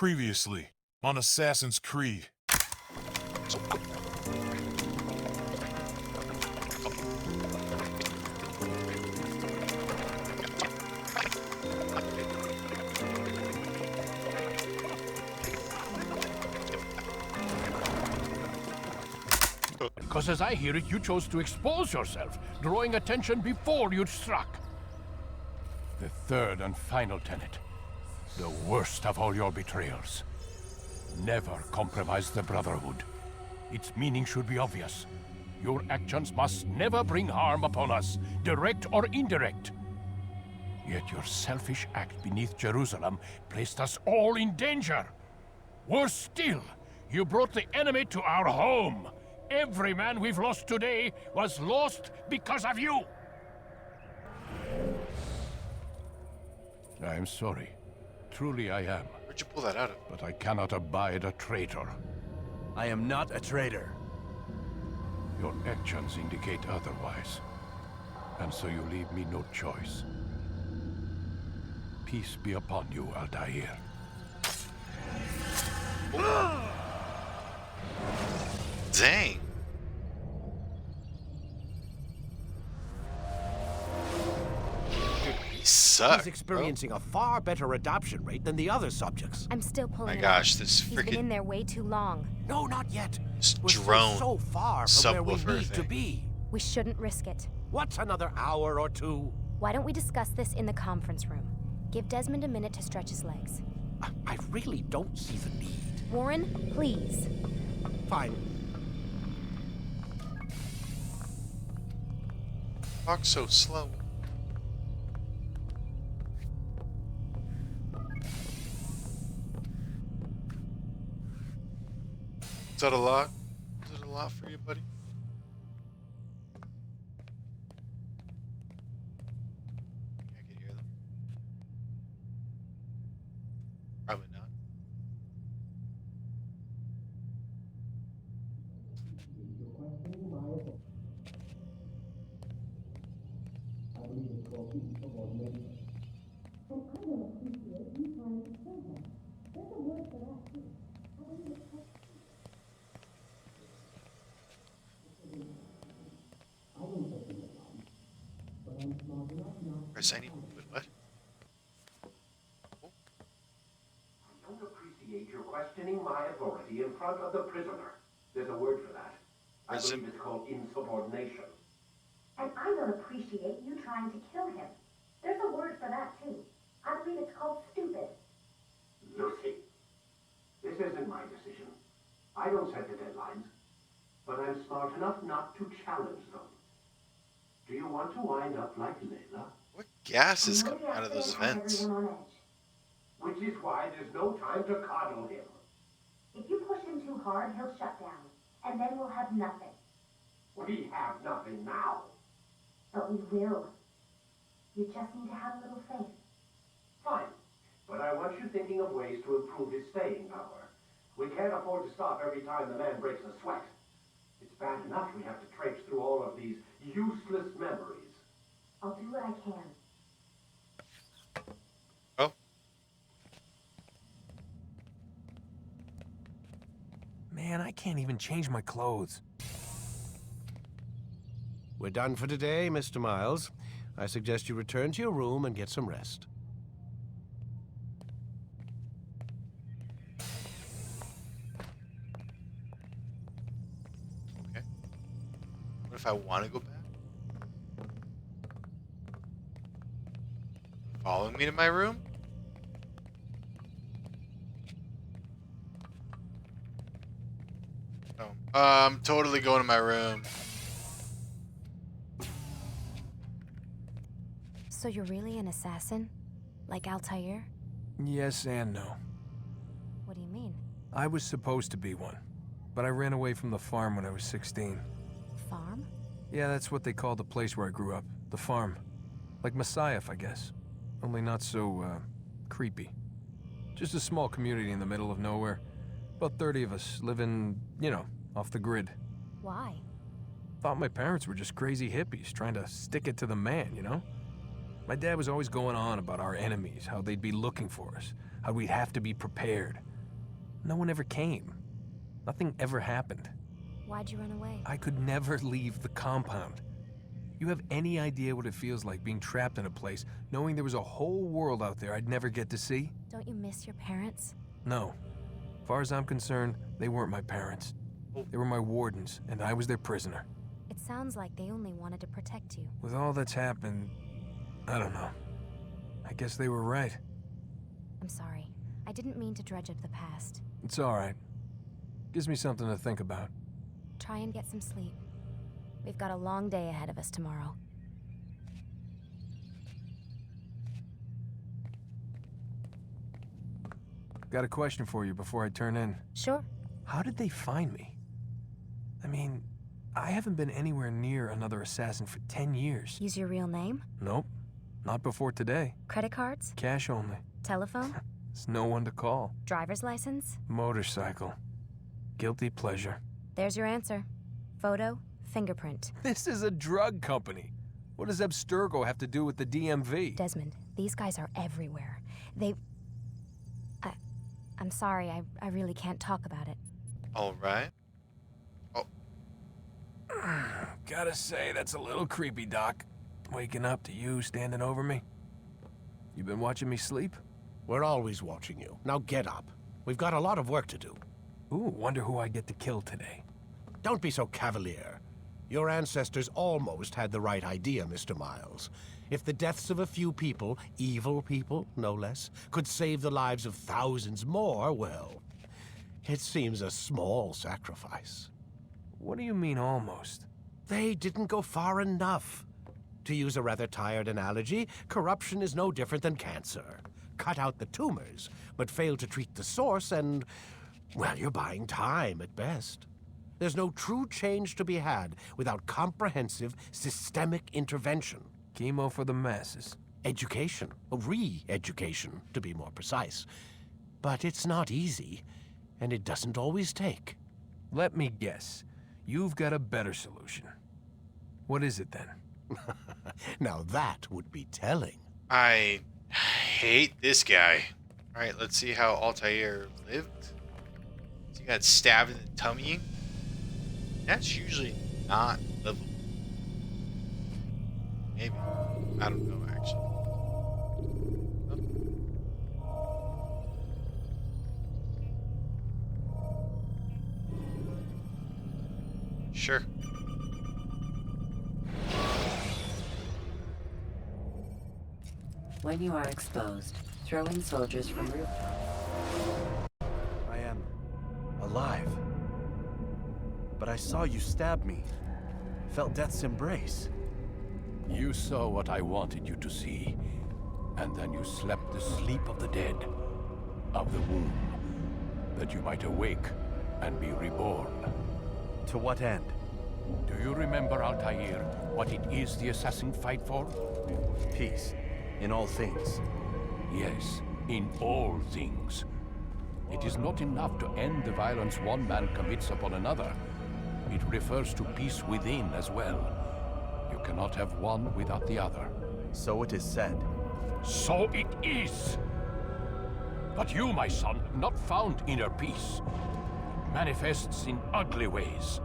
Previously, on Assassin's Creed. Because as I hear it, you chose to expose yourself, drawing attention before you'd struck. The third and final tenet. The worst of all your betrayals. Never compromise the Brotherhood. Its meaning should be obvious. Your actions must never bring harm upon us, direct or indirect. Yet your selfish act beneath Jerusalem placed us all in danger. Worse still, you brought the enemy to our home. Every man we've lost today was lost because of you! I am sorry. Truly I am. Where'd you pull that out of? But I cannot abide a traitor. I am not a traitor. Your actions indicate otherwise. And so you leave me no choice. Peace be upon you, Altair. Dang. Dude, he sucks. He's experiencing a far better adoption rate than the other subjects. I'm still pulling My it gosh, out. this He's been in freaking there way too long. No, not yet. We're drone still so far from where we subwoofer need to thing. be. We shouldn't risk it. What's another hour or two? Why don't we discuss this in the conference room? Give Desmond a minute to stretch his legs. I really don't see the need. Warren, please. Fine. Walk so slow. Is that a lot? Is it a lot for you, buddy? I can hear them. Probably not. Press any. Wait, what? I don't appreciate your questioning my authority in front of the prisoner. There's a word for that. I believe it's called insubordination. And I don't appreciate you trying to kill him. There's a word for that, too. I believe it's called stupid. Lucy, this isn't my decision. I don't set the deadlines, but I'm smart enough not to challenge them. Do you want to wind up like Layla? What gas is coming out of those vents? On edge. Which is why there's no time to coddle him. If you push him too hard, he'll shut down, and then we'll have nothing. We have nothing now. But we will. You just need to have a little faith. Fine, but I want you thinking of ways to improve his staying power. We can't afford to stop every time the man breaks a sweat. It's bad enough we have to traipse through all of these useless memories. I'll do what I can. Oh. Man, I can't even change my clothes. We're done for today, Mr. Miles. I suggest you return to your room and get some rest. Okay. What if I want to go back? Following me to my room? Oh. I'm totally going to my room. So you're really an assassin? Like Altair? Yes and no. What do you mean? I was supposed to be one, but I ran away from the farm when I was 16. Farm? Yeah, that's what they called the place where I grew up. The farm. Like Messiah, I guess. Only not so, creepy. Just a small community in the middle of nowhere. About 30 of us living, you know, off the grid. Why? Thought my parents were just crazy hippies trying to stick it to the man, you know? My dad was always going on about our enemies, how they'd be looking for us, how we'd have to be prepared. No one ever came. Nothing ever happened. Why'd you run away? I could never leave the compound. You have any idea what it feels like being trapped in a place, knowing there was a whole world out there I'd never get to see? Don't you miss your parents? No. As far as I'm concerned, they weren't my parents. They were my wardens, and I was their prisoner. It sounds like they only wanted to protect you. With all that's happened, I don't know. I guess they were right. I'm sorry. I didn't mean to dredge up the past. It's all right. Gives me something to think about. Try and get some sleep. We've got a long day ahead of us tomorrow. Got a question for you before I turn in. Sure. How did they find me? I mean, I haven't been anywhere near another assassin for 10 years. Use your real name? Nope. Not before today. Credit cards? Cash only. Telephone? There's no one to call. Driver's license? Motorcycle. Guilty pleasure. There's your answer. Photo, fingerprint. This is a drug company. What does Abstergo have to do with the DMV? Desmond, these guys are everywhere. I'm sorry, I really can't talk about it. All right. Oh, Gotta say, that's a little creepy, Doc. Waking up to you standing over me. You been watching me sleep? We're always watching you. Now get up. We've got a lot of work to do. Ooh, wonder who I get to kill today. Don't be so cavalier. Your ancestors almost had the right idea, Mr. Miles. If the deaths of a few people, evil people, no less, could save the lives of thousands more, well, it seems a small sacrifice. What do you mean, almost? They didn't go far enough. To use a rather tired analogy, corruption is no different than cancer. Cut out the tumors, but fail to treat the source and, well, you're buying time at best. There's no true change to be had without comprehensive, systemic intervention. Chemo for the masses. Education, re-education, to be more precise. But it's not easy, and it doesn't always take. Let me guess. You've got a better solution. What is it, then? Now that would be telling. I hate this guy. All right, let's see how Altair lived. So he got stabbed in the tummy. That's usually not livable. Maybe. I don't know, actually. Sure. When you are exposed, throw in soldiers from rooftop. I am alive. But I saw you stab me. Felt death's embrace. You saw what I wanted you to see, and then you slept the sleep of the dead, of the womb, that you might awake and be reborn. To what end? Do you remember, Altair, what it is the assassins fight for? Peace. In all things. Yes, in all things. It is not enough to end the violence one man commits upon another. It refers to peace within as well. You cannot have one without the other. So it is said. So it is! But you, my son, have not found inner peace. It manifests in ugly ways.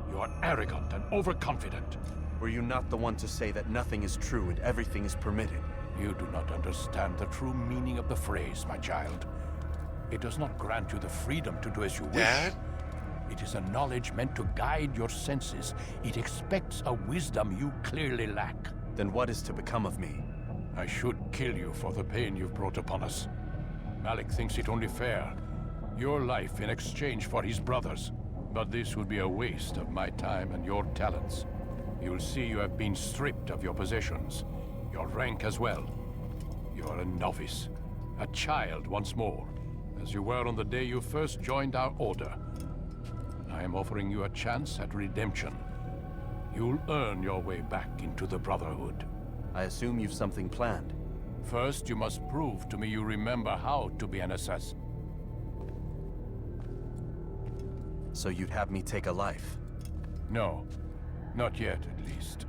You are arrogant and overconfident. Were you not the one to say that nothing is true and everything is permitted? You do not understand the true meaning of the phrase, my child. It does not grant you the freedom to do as you wish. Dad? It is a knowledge meant to guide your senses. It expects a wisdom you clearly lack. Then what is to become of me? I should kill you for the pain you've brought upon us. Malik thinks it only fair. Your life in exchange for his brother's. But this would be a waste of my time and your talents. You'll see you have been stripped of your possessions. Your rank as well. You are a novice. A child once more. As you were on the day you first joined our order. I am offering you a chance at redemption. You'll earn your way back into the Brotherhood. I assume you've something planned. First, you must prove to me you remember how to be an assassin. So you'd have me take a life? No. Not yet, at least.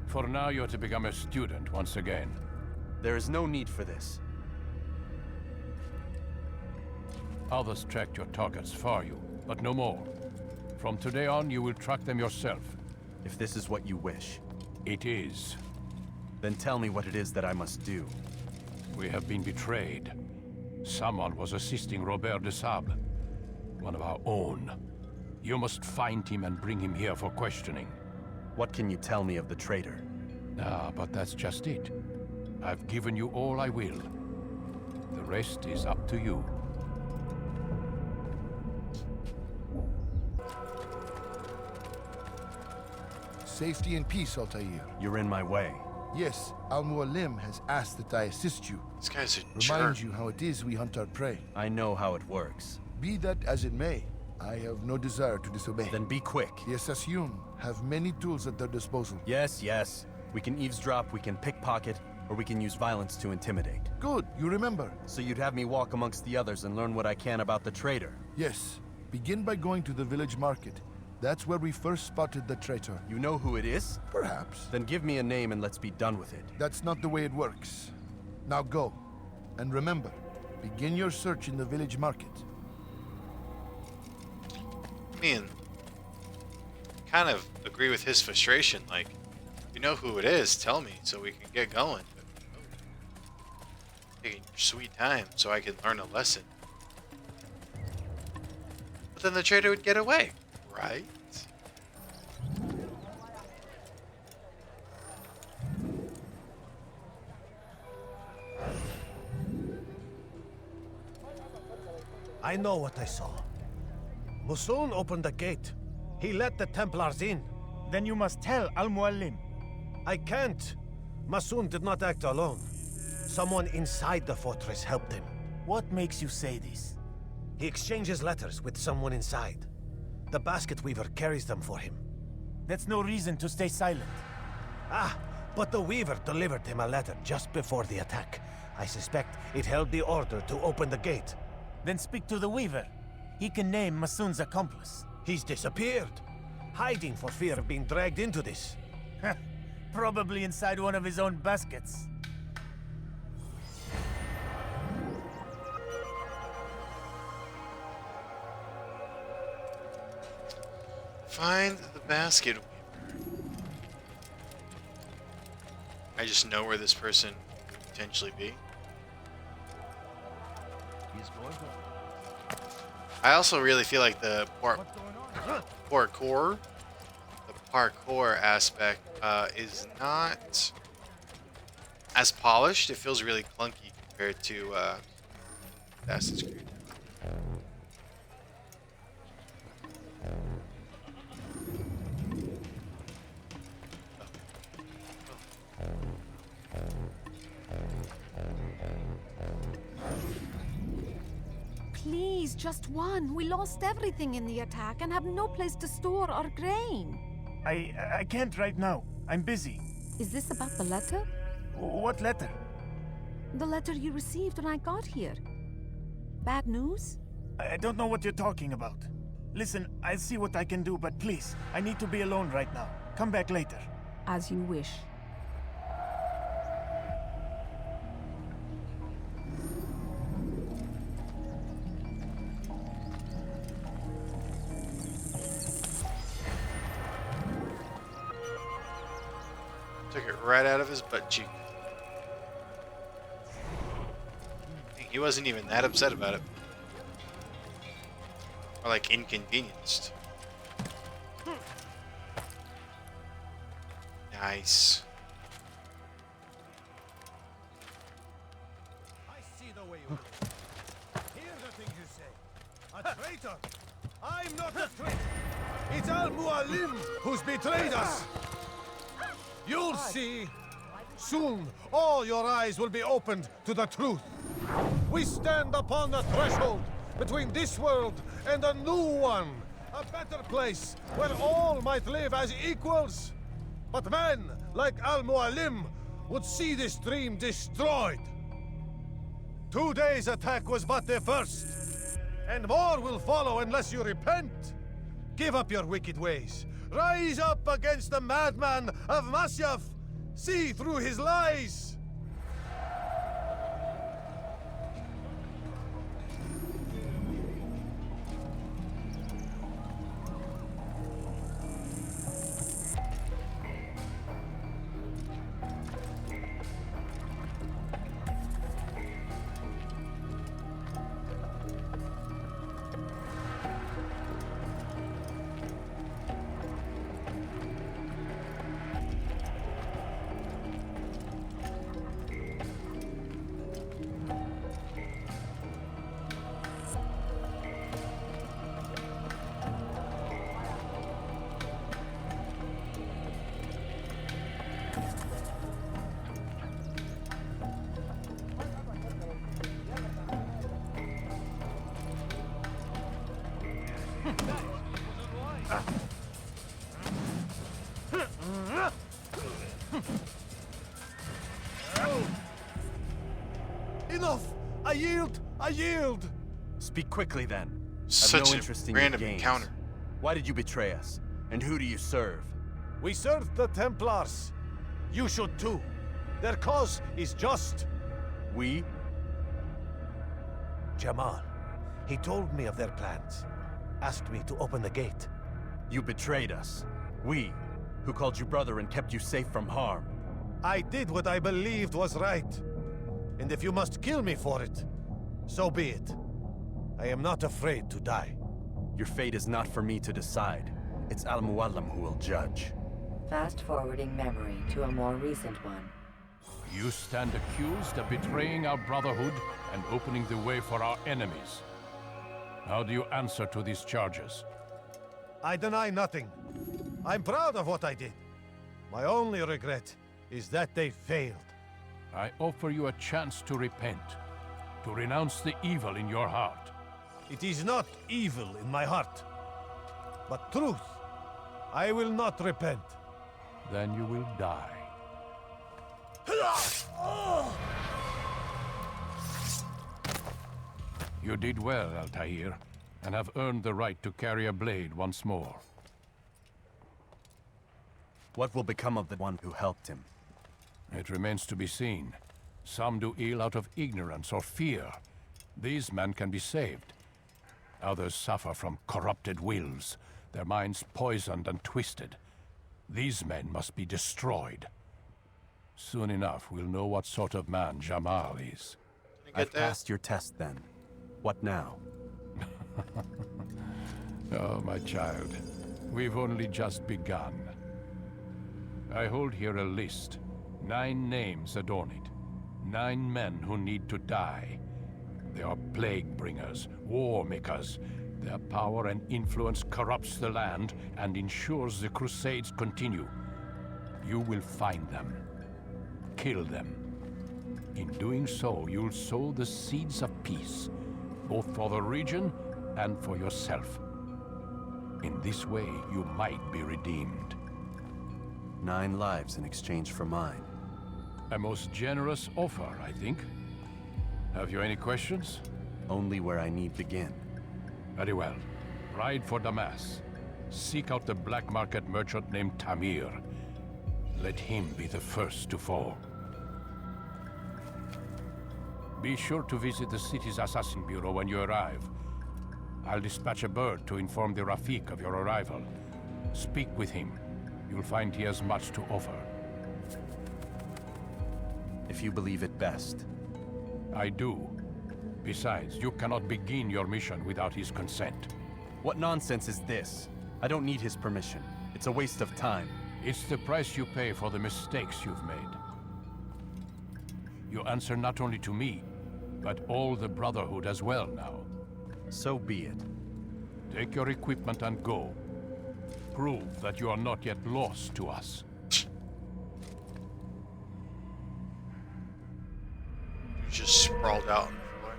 For now, you're to become a student once again. There is no need for this. Others tracked your targets for you, but no more. From today on, you will track them yourself. If this is what you wish, It is. then tell me what it is that I must do. We have been betrayed. Someone was assisting Robert de Sable, one of our own. You must find him and bring him here for questioning. What can you tell me of the traitor? Ah, but that's just it. I've given you all I will. The rest is up to you. Safety and peace, Altair. You're in my way. Yes, Al-Mualim has asked that I assist you. This guy's a Remind jerk. you how it is we hunt our prey. I know how it works. Be that as it may, I have no desire to disobey. Then be quick. The Assassin have many tools at their disposal. Yes. We can eavesdrop, we can pickpocket, or we can use violence to intimidate. Good, you remember. So you'd have me walk amongst the others and learn what I can about the traitor? Yes. Begin by going to the village market. That's where we first spotted the traitor. You know who it is? Perhaps. Then give me a name and let's be done with it. That's not the way it works. Now go. And remember, begin your search in the village market. I mean, kind of agree with his frustration. Like, you know who it is, tell me so we can get going. But, taking your sweet time so I can learn a lesson. But then the traitor would get away, right? I know what I saw. Musoon opened the gate. He let the Templars in. Then you must tell Al-Mualim. I can't. Masoon did not act alone. Someone inside the fortress helped him. What makes you say this? He exchanges letters with someone inside. The basket weaver carries them for him. That's no reason to stay silent. Ah, but the weaver delivered him a letter just before the attack. I suspect it held the order to open the gate. Then speak to the weaver. He can name Masoon's accomplice. He's disappeared, hiding for fear of being dragged into this. Probably inside one of his own baskets. Find the basket weaver. I just know where this person could potentially be. I also really feel like the parkour aspect is not as polished. It feels really clunky compared to Assassin's Creed. Please, just one. We lost everything in the attack and have no place to store our grain. I can't right now. I'm busy. Is this about the letter? What letter? The letter you received when I got here. Bad news? I don't know what you're talking about. Listen, I'll see what I can do, but please, I need to be alone right now. Come back later. As you wish. Took it right out of his butt cheek. He wasn't even that upset about it. Or like inconvenienced. Nice. I see the way you hear the things you say. A traitor! I'm not a traitor! It's Al-Mualim who's betrayed us! You'll see! Soon, all your eyes will be opened to the truth. We stand upon the threshold between this world and a new one. A better place where all might live as equals. But men like Al-Mualim would see this dream destroyed. Today's attack was but the first. And more will follow unless you repent. Give up your wicked ways. Rise up against the madman of Masyaf. See through his lies. Enough! I yield! I yield! Speak quickly then. Such I've no a interest in random your games. encounter. Why did you betray us? And who do you serve? We serve the Templars. You should too. Their cause is just. We? Jamal. He told me of their plans. Asked me to open the gate. You betrayed us. We, who called you brother and kept you safe from harm. I did what I believed was right. And if you must kill me for it, so be it. I am not afraid to die. Your fate is not for me to decide. It's Al-Muallim who will judge. Fast-forwarding memory to a more recent one. You stand accused of betraying our Brotherhood and opening the way for our enemies. How do you answer to these charges? I deny nothing. I'm proud of what I did. My only regret is that they failed. I offer you a chance to repent, to renounce the evil in your heart. It is not evil in my heart, but truth. I will not repent. Then you will die. You did well, Altair, and have earned the right to carry a blade once more. What will become of the one who helped him? It remains to be seen. Some do ill out of ignorance or fear. These men can be saved. Others suffer from corrupted wills, their minds poisoned and twisted. These men must be destroyed. Soon enough, we'll know what sort of man Jamal is. I've passed your test then. What now? Oh, my child. We've only just begun. I hold here a list. 9 names adorn it. 9 men who need to die. They are plague bringers, war makers. Their power and influence corrupts the land and ensures the Crusades continue. You will find them. Kill them. In doing so, you'll sow the seeds of peace, both for the region and for yourself. In this way, you might be redeemed. 9 lives in exchange for mine. A most generous offer, I think. Have you any questions? Only where I need begin. Very well. Ride for Damas. Seek out the black market merchant named Tamir. Let him be the first to fall. Be sure to visit the city's assassin bureau when you arrive. I'll dispatch a bird to inform the Rafik of your arrival. Speak with him. You'll find he has much to offer. If you believe it best. I do. Besides, you cannot begin your mission without his consent. What nonsense is this? I don't need his permission. It's a waste of time. It's the price you pay for the mistakes you've made. You answer not only to me, but all the Brotherhood as well now. So be it. Take your equipment and go. Prove that you are not yet lost to us. You just sprawled out on the floor.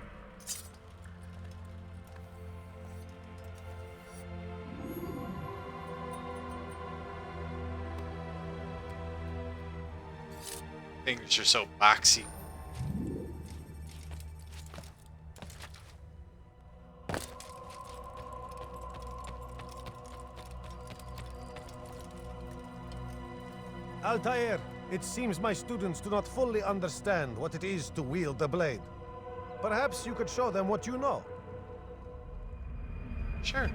Fingers are so boxy. Altair, it seems my students do not fully understand what it is to wield the blade. Perhaps you could show them what you know. Sure.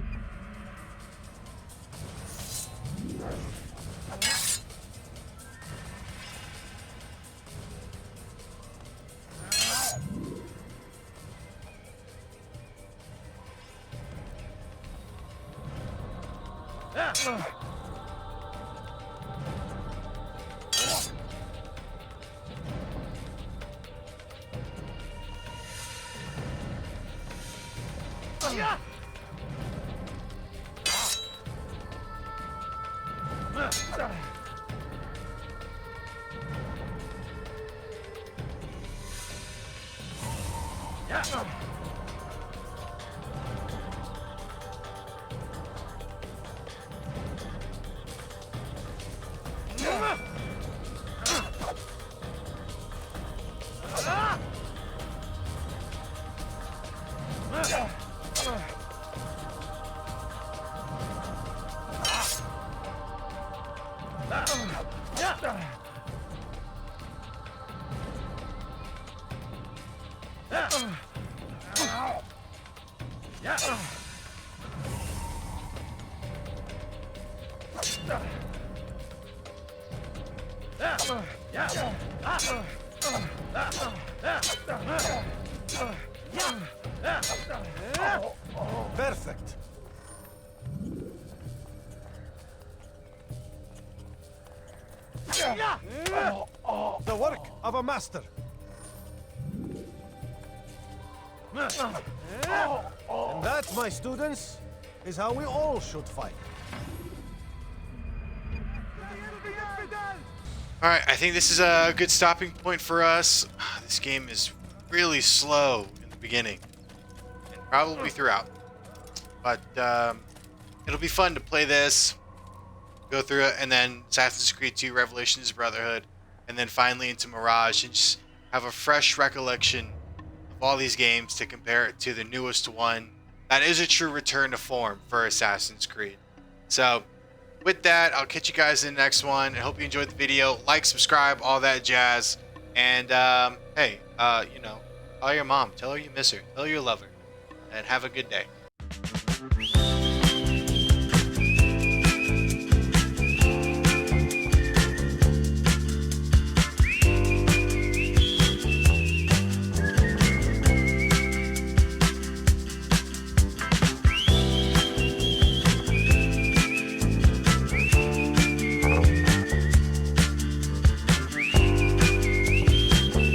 Perfect. The work of a master. And that, my students, is how we all should fight. Alright, I think this is a good stopping point for us. This game is really slow in the beginning. And probably throughout. But it'll be fun to play this. Go through it, and then Assassin's Creed 2 Revelations Brotherhood. And then finally into Mirage. And just have a fresh recollection of all these games to compare it to the newest one. That is a true return to form for Assassin's Creed. So, with that, I'll catch you guys in the next one. I hope you enjoyed the video. Like, subscribe, all that jazz. And, hey, you know, call your mom. Tell her you miss her. Tell her you love her. And have a good day.